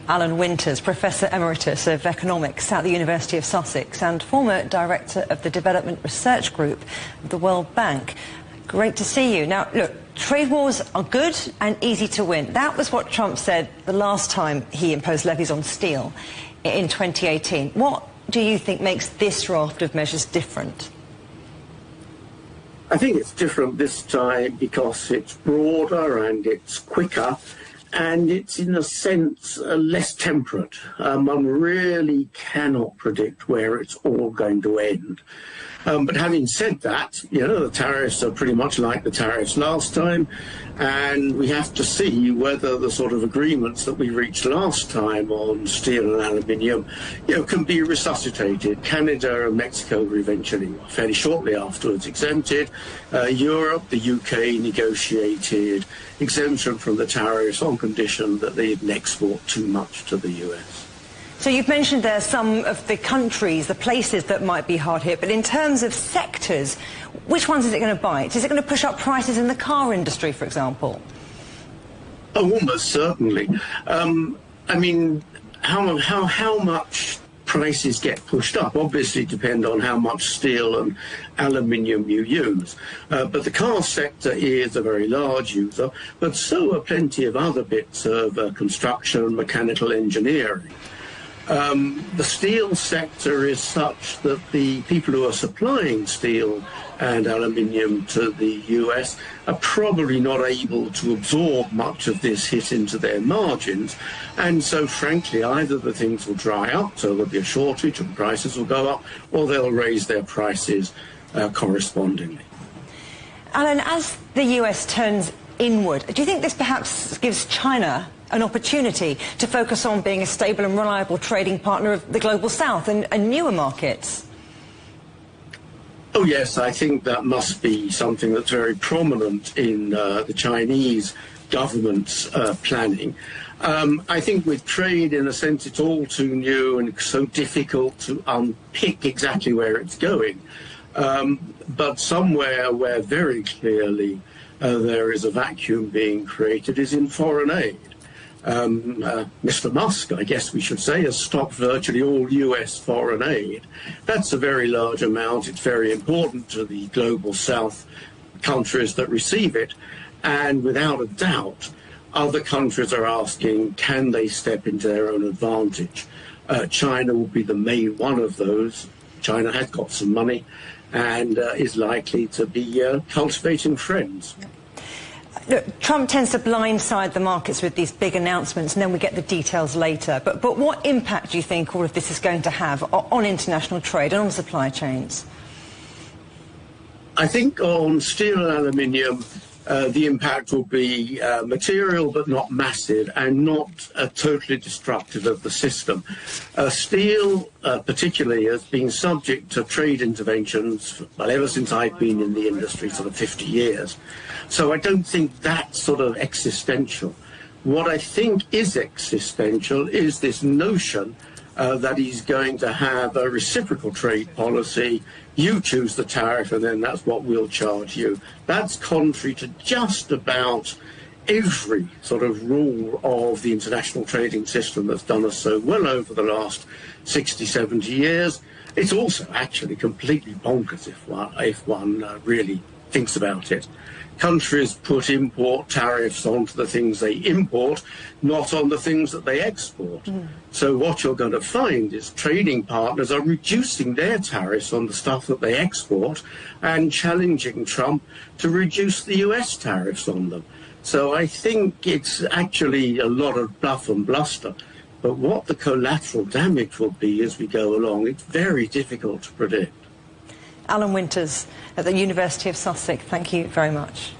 Alan Winters, Professor Emeritus of Economics at the University of Sussex and former Director of the Development Research Group of the World Bank. Great to see you. Now, look, trade wars are good and easy to win. That was what Trump said the last time he imposed levies on steel in 2018. What do you think makes this raft of measures different? I think it's different this time because it's broader and it's quicker and it's, in a sense, less temperate. One really cannot predict where it's all going to end. But having said that, the tariffs are pretty much like the tariffs last time, and we have to see whether the sort of agreements that we reached last time on steel and aluminium, can be resuscitated. Canada and Mexico were eventually, fairly shortly afterwards, exempted. Europe, the UK negotiated exemption from the tariffs on condition that they didn't export too much to the US. So you've mentioned there some of the countries, the places that might be hard hit, but in terms of sectors, which ones is it going to bite? Is it going to push up prices in the car industry, for example? Oh, almost certainly. I mean, how much prices get pushed up obviously depend on how much steel and aluminium you use. But the car sector is a very large user, but so are plenty of other bits of construction, mechanical engineering. The steel sector is such that the people who are supplying steel and aluminium to the US are probably not able to absorb much of this hit into their margins. And so, frankly, either the things will dry up, so there'll be a shortage and prices will go up, or they'll raise their prices correspondingly. Alan, as the US turns inward, do you think this perhaps gives China an opportunity to focus on being a stable and reliable trading partner of the global south and newer markets? Oh yes, I think that must be something that's very prominent in the Chinese government's planning. I think with trade, in a sense, it's all too new and so difficult to unpick exactly where it's going. But somewhere where very clearly there is a vacuum being created is in foreign aid. Mr. Musk, I guess we should say, has stopped virtually all US foreign aid. That's a very large amount. It's very important to the global south countries that receive it. And without a doubt, other countries are asking, can they step into their own advantage? China will be the main one of those. China has got some money and is likely to be cultivating friends. Look, Trump tends to blindside the markets with these big announcements, and then we get the details later. But what impact do you think all of this is going to have on international trade and on supply chains? I think on steel and aluminium, the impact will be material but not massive and not totally destructive of the system. Steel, particularly, has been subject to trade interventions, well, ever since I've been in the industry, sort of 50 years. So I don't think that's sort of existential. What I think is existential is this notion that he's going to have a reciprocal trade policy. You choose the tariff and then that's what we'll charge you. That's contrary to just about every sort of rule of the international trading system that's done us so well over the last 60, 70 years. It's also actually completely bonkers if one really thinks about it. Countries put import tariffs onto the things they import, not on the things that they export. So what you're going to find is trading partners are reducing their tariffs on the stuff that they export and challenging Trump to reduce the US tariffs on them. So I think it's actually a lot of bluff and bluster. But what the collateral damage will be as we go along, it's very difficult to predict. Alan Winters at the University of Sussex, thank you very much.